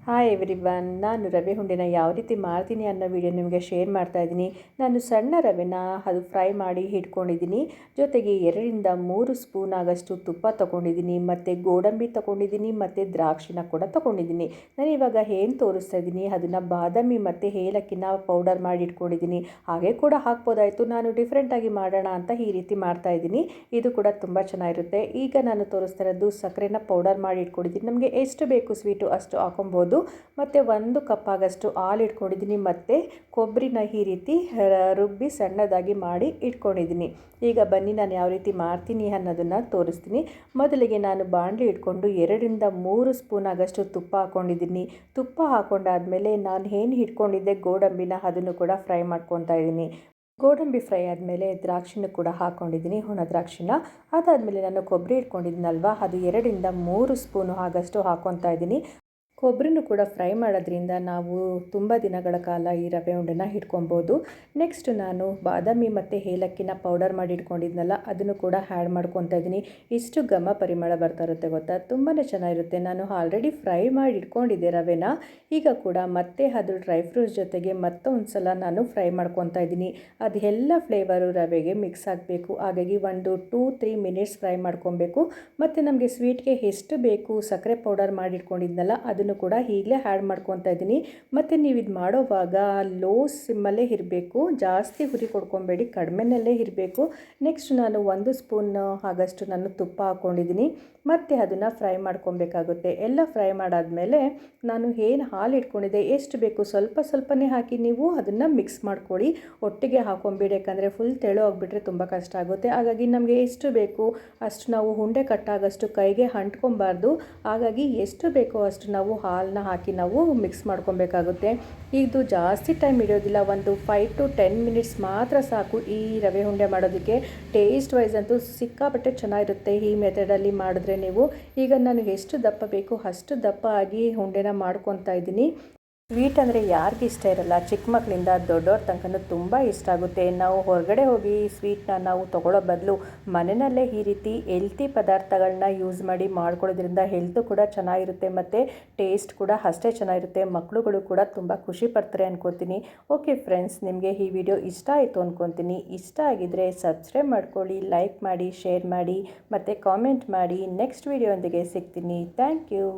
Hi everyone, ನಾನು ರವೆ ಉಂಡೆನ ಯಾವ ರೀತಿ ಮಾಡ್ತೀನಿ ಅನ್ನೋ ವಿಡಿಯೋ ನಿಮಗೆ ಶೇರ್ ಮಾಡ್ತಾ ಇದ್ದೀನಿ. ನಾನು ಸಣ್ಣ ರವೆನ ಅದು ಫ್ರೈ ಮಾಡಿ ಇಟ್ಕೊಂಡಿದ್ದೀನಿ. ಜೊತೆಗೆ 2-3 ಸ್ಪೂನ್ ಆಗಷ್ಟು ತುಪ್ಪ ತೊಗೊಂಡಿದ್ದೀನಿ, ಮತ್ತು ಗೋಡಂಬಿ ತೊಗೊಂಡಿದ್ದೀನಿ, ಮತ್ತು ದ್ರಾಕ್ಷಿನ ಕೂಡ ತೊಗೊಂಡಿದ್ದೀನಿ. ನಾನು ಇವಾಗ ಏನು ತೋರಿಸ್ತಾ ಇದ್ದೀನಿ ಅದನ್ನು ಬಾದಾಮಿ ಮತ್ತು ಏಲಕ್ಕಿನ ಪೌಡರ್ ಮಾಡಿ ಇಟ್ಕೊಂಡಿದ್ದೀನಿ. ಹಾಗೆ ಕೂಡ ಹಾಕ್ಬೋದಾಯಿತು, ನಾನು ಡಿಫ್ರೆಂಟಾಗಿ ಮಾಡೋಣ ಅಂತ ಈ ರೀತಿ ಮಾಡ್ತಾ ಇದ್ದೀನಿ. ಇದು ಕೂಡ ತುಂಬ ಚೆನ್ನಾಗಿರುತ್ತೆ. ಈಗ ನಾನು ತೋರಿಸ್ತಾ ಇರೋದು ಸಕ್ಕರೆನ ಪೌಡರ್ ಮಾಡಿ ಇಟ್ಕೊಂಡಿದ್ದೀನಿ. ನಮಗೆ ಎಷ್ಟು ಬೇಕು ಸ್ವೀಟು ಅಷ್ಟು ಹಾಕೊಬೋದು. ಮತ್ತು 1 ಕಪ್ ಆಗಷ್ಟು ಹಾಲು ಇಟ್ಕೊಂಡಿದ್ದೀನಿ, ಮತ್ತು ಕೊಬ್ಬರಿನ ಈ ರೀತಿ ರುಬ್ಬಿ ಸಣ್ಣದಾಗಿ ಮಾಡಿ ಇಟ್ಕೊಂಡಿದ್ದೀನಿ. ಈಗ ಬನ್ನಿ ನಾನು ಯಾವ ರೀತಿ ಮಾಡ್ತೀನಿ ಅನ್ನೋದನ್ನು ತೋರಿಸ್ತೀನಿ. ಮೊದಲಿಗೆ ನಾನು ಬಾಣಲಿ ಇಟ್ಕೊಂಡು 2-3 ಸ್ಪೂನ್ ಆಗಷ್ಟು ತುಪ್ಪ ಹಾಕ್ಕೊಂಡಿದ್ದೀನಿ. ತುಪ್ಪ ಹಾಕ್ಕೊಂಡಾದ್ಮೇಲೆ ನಾನು ಏನು ಇಟ್ಕೊಂಡಿದ್ದೆ ಗೋಡಂಬಿನ ಅದನ್ನು ಕೂಡ ಫ್ರೈ ಮಾಡ್ಕೊತಾ ಇದ್ದೀನಿ. ಗೋಡಂಬಿ ಫ್ರೈ ಆದಮೇಲೆ ದ್ರಾಕ್ಷಿನೂ ಕೂಡ ಹಾಕ್ಕೊಂಡಿದ್ದೀನಿ, ಒಣ ದ್ರಾಕ್ಷಿನ. ಅದಾದಮೇಲೆ ನಾನು ಕೊಬ್ಬರಿ ಇಟ್ಕೊಂಡಿದ್ದೀನಲ್ವ, ಅದು 2-3 ಸ್ಪೂನು ಆಗಷ್ಟು ಹಾಕ್ಕೊತಾ ಇದ್ದೀನಿ. ಕೊಬ್ಬರಿನೂ ಕೂಡ ಫ್ರೈ ಮಾಡೋದ್ರಿಂದ ನಾವು ತುಂಬ ದಿನಗಳ ಕಾಲ ಈ ರವೆ ಉಂಡೆನ ಇಟ್ಕೊಬೋದು. ನೆಕ್ಸ್ಟ್ ನಾನು ಬಾದಾಮಿ ಮತ್ತು ಏಲಕ್ಕಿನ ಪೌಡರ್ ಮಾಡಿ ಇಟ್ಕೊಂಡಿದ್ನಲ್ಲ, ಅದನ್ನು ಕೂಡ ಆ್ಯಡ್ ಮಾಡ್ಕೊತಾ ಇದ್ದೀನಿ. ಇಷ್ಟು ಘಮ ಪರಿಮಳ ಬರ್ತಾ ಇರುತ್ತೆ ಗೊತ್ತಾ, ತುಂಬಾ ಚೆನ್ನಾಗಿರುತ್ತೆ. ನಾನು ಆಲ್ರೆಡಿ ಫ್ರೈ ಮಾಡಿ ಇಟ್ಕೊಂಡಿದ್ದೆ ರವೆನ. ಈಗ ಕೂಡ ಮತ್ತೆ ಅದು ಡ್ರೈ ಫ್ರೂಟ್ಸ್ ಜೊತೆಗೆ ಮತ್ತೊಂದು ಸಲ ನಾನು ಫ್ರೈ ಮಾಡ್ಕೊತಾ ಇದ್ದೀನಿ. ಅದೆಲ್ಲ ಫ್ಲೇವರು ರವೆಗೆ ಮಿಕ್ಸ್ ಆಗಬೇಕು. ಹಾಗಾಗಿ 1-3 ಮಿನಿಟ್ಸ್ ಫ್ರೈ ಮಾಡ್ಕೊಬೇಕು. ಮತ್ತು ನಮಗೆ ಸ್ವೀಟ್ಗೆ ಎಷ್ಟು ಬೇಕು ಸಕ್ಕರೆ ಪೌಡರ್ ಮಾಡಿ ಇಟ್ಕೊಂಡಿದ್ನಲ್ಲ ಅದನ್ನು ಕೂಡ ಈಗಲೇ ಆ್ಯಡ್ ಮಾಡ್ಕೊತಾ ಇದ್ದೀನಿ. ಮತ್ತು ನೀವು ಇದು ಮಾಡೋವಾಗ ಲೋ ಸಿಮ್ಮಲ್ಲೇ ಇರಬೇಕು, ಜಾಸ್ತಿ ಹುರಿ ಕೊಡ್ಕೊಬೇಡಿ, ಕಡಿಮೆನಲ್ಲೇ ಇರಬೇಕು. ನೆಕ್ಸ್ಟ್ ನಾನು 1 ಸ್ಪೂನ್ ಆಗಷ್ಟು ನಾನು ತುಪ್ಪ ಹಾಕ್ಕೊಂಡಿದ್ದೀನಿ, ಮತ್ತು ಅದನ್ನು ಫ್ರೈ ಮಾಡ್ಕೊಬೇಕಾಗುತ್ತೆ. ಎಲ್ಲ ಫ್ರೈ ಮಾಡಾದಮೇಲೆ ನಾನು ಏನು ಹಾಲು ಇಟ್ಕೊಂಡಿದ್ದೆ ಎಷ್ಟು ಬೇಕು ಸ್ವಲ್ಪನೇ ಹಾಕಿ ನೀವು ಅದನ್ನು ಮಿಕ್ಸ್ ಮಾಡ್ಕೊಳ್ಳಿ. ಒಟ್ಟಿಗೆ ಹಾಕೊಂಬಿಡಿ, ಯಾಕಂದರೆ ಫುಲ್ ತೆಳು ಆಗಿಬಿಟ್ರೆ ತುಂಬ ಕಷ್ಟ ಆಗುತ್ತೆ. ಹಾಗಾಗಿ ನಮಗೆ ಎಷ್ಟು ಬೇಕು ಅಷ್ಟು ನಾವು ಉಂಡೆ ಕಟ್ಟಾಗಷ್ಟು ಕೈಗೆ ಅಂಟ್ಕೊಬಾರ್ದು. ಹಾಗಾಗಿ ಎಷ್ಟು ಬೇಕೋ ಅಷ್ಟು ನಾವು ಹಾಲನ್ನ ಹಾಕಿ ನಾವು ಮಿಕ್ಸ್ ಮಾಡ್ಕೊಬೇಕಾಗುತ್ತೆ. ಇದು ಜಾಸ್ತಿ ಟೈಮ್ ಹಿಡಿಯೋದಿಲ್ಲ, 5-10 ಮಿನಿಟ್ಸ್ ಮಾತ್ರ ಸಾಕು ಈ ರವೆ ಉಂಡೆ ಮಾಡೋದಕ್ಕೆ. ಟೇಸ್ಟ್ ವೈಸ್ ಅಂತೂ ಸಿಕ್ಕಾಪಟ್ಟೆ ಚೆನ್ನಾಗಿರುತ್ತೆ ಈ ಮೆಥಡಲ್ಲಿ ಮಾಡಿದ್ರೆ ನೀವು. ಈಗ ನಾನು ಎಷ್ಟು ದಪ್ಪ ಬೇಕು ಅಷ್ಟು ದಪ್ಪ ಆಗಿ ಉಂಡೆನ ಮಾಡ್ಕೊತಾ ಇದ್ದೀನಿ. ಸ್ವೀಟ್ ಅಂದರೆ ಯಾರಿಗೆ ಇಷ್ಟ ಇರಲ್ಲ, ಚಿಕ್ಕ ಮಕ್ಕಳಿಂದ ದೊಡ್ಡವ್ರ ತನಕ ತುಂಬ ಇಷ್ಟ ಆಗುತ್ತೆ. ನಾವು ಹೊರಗಡೆ ಹೋಗಿ ಸ್ವೀಟ್ನ ನಾವು ತೊಗೊಳ್ಳೋ ಬದಲು ಮನೆಯಲ್ಲೇ ಈ ರೀತಿ ಹೆಲ್ತಿ ಪದಾರ್ಥಗಳನ್ನ ಯೂಸ್ ಮಾಡಿ ಮಾಡ್ಕೊಳ್ಳೋದ್ರಿಂದ ಹೆಲ್ತು ಕೂಡ ಚೆನ್ನಾಗಿರುತ್ತೆ, ಮತ್ತು ಟೇಸ್ಟ್ ಕೂಡ ಅಷ್ಟೇ ಚೆನ್ನಾಗಿರುತ್ತೆ. ಮಕ್ಕಳುಗಳು ಕೂಡ ತುಂಬ ಖುಷಿ ಪಡ್ತಾರೆ ಅನ್ಕೋತೀನಿ. ಓಕೆ ಫ್ರೆಂಡ್ಸ್, ನಿಮಗೆ ಈ ವಿಡಿಯೋ ಇಷ್ಟ ಆಯಿತು ಅಂದ್ಕೊತೀನಿ. ಇಷ್ಟ ಆಗಿದ್ದರೆ ಸಬ್ಸ್ಕ್ರೈಬ್ ಮಾಡ್ಕೊಳ್ಳಿ, ಲೈಕ್ ಮಾಡಿ, ಶೇರ್ ಮಾಡಿ, ಮತ್ತು ಕಾಮೆಂಟ್ ಮಾಡಿ. ನೆಕ್ಸ್ಟ್ ವಿಡಿಯೋ ಒಂದಿಗೆ ಸಿಗ್ತೀನಿ. Thank you.